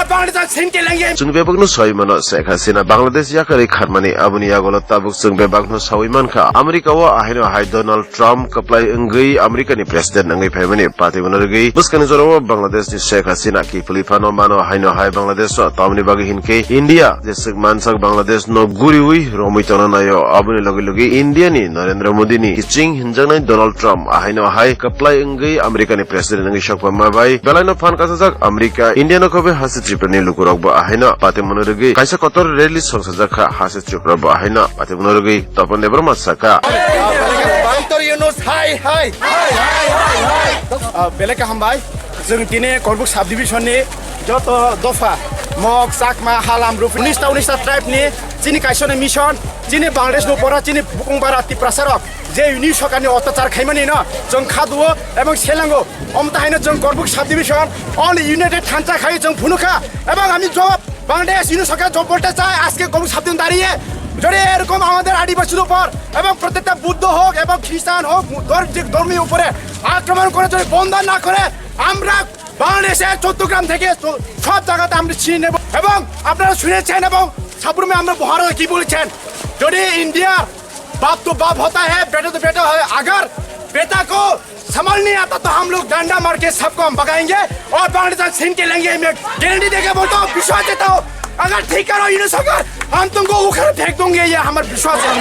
और बांग्लादेश छीन के लेंगे जों बेबागनो साविमानो शेख हासिना बांग्लादेश याखारि खारमानि आबुनि आगोलाव ताबुक जों बेबागनो साविमानखा आमेरिकाव आहायनो हाय डोनाल्ड ट्राम्प कप्लाय ओंगै आमेरिकानि प्रेसिडेन्ट ओंगै फायमानि पातिमनो रगै बुस्कानि जराव बांग्लादेशनि शेख हासिना कि फिलिपानो मानो हायनो हाय बांग्लादेश तामनि बागै हिनके इंडिया जे सग मानसाक बांग्लादेश न गुरिउइ रमितनो नायो आबुनि लगे लगे इंडियानि नरेंद्र मोदीनि चिं हिनजांनाय डोनाल्ड ट्राम्प आहायनो हाय कप्लाय ओंगै आमेरिकानि प्रेसिडेन्ट ओंगै सकपा बाय बेलायनो फान कासाजाक आमेरिका इंडियानो खबे हासि ट्रिपनि लुकुरकबो आहायनो पातिमनो रगै कायसा कतर रेली संसजाखा हासि ट्रिपरबो आहायनो पातिमनो रगै तपन देबर मासाका बेलेका हामबाय जों दिनै करबुक साब डिभिजननि जत दफा मग चाकमा हालाम रुप 19टा ट्राइबनि चिनि कायसने मिशन चिनि बांग्लादेश नपरा चिनि बुकुंबारा तिप्रासारक जे इउनि सरकारनि अत्याचार खायमानि न जों खादुओ एवं सेलांगो अमताहायनो जों करबुक साब डिभिजन অল ইউনাইটেড ঠান্সা খাই जों ফুনুকা এবং আমি জব বাংলাদেশ ইউনি সরকার জব বলতে চাই আজকে করবুক সাব দিন দাঁড়িয়ে যদি এরকম আমাদের আদিবাসীর উপর এবং প্রত্যেকটা বুদ্ধ হোক এবং খ্রিস্টান হোক ধর্মীয় উপরে আক্রমণ করে যদি বন্ধ না করে আমরা বাংলাদেশের চট্টগ্রাম থেকে সব জায়গাতে আমরা ছিনিয়ে নেব এবং আপনারা শুনেছেন এবং সাবরুমে আমরা বহারা কি বলেছেন যদি ইন্ডিয়া बाप तो बाप होता है बेटा तो बेटा है अगर बेटा को संभाल नहीं आता तो हम लोग डंडा मार के सबको हम भगाएंगे और बांग्लादेश छीन के लेंगे मैं गारंटी देके बोलता हूँ विश्वास देता हूँ अगर ठीक करो यूनिट सरकार हम तुमको उखड़ फेंक दूंगे ये हमारा विश्वास है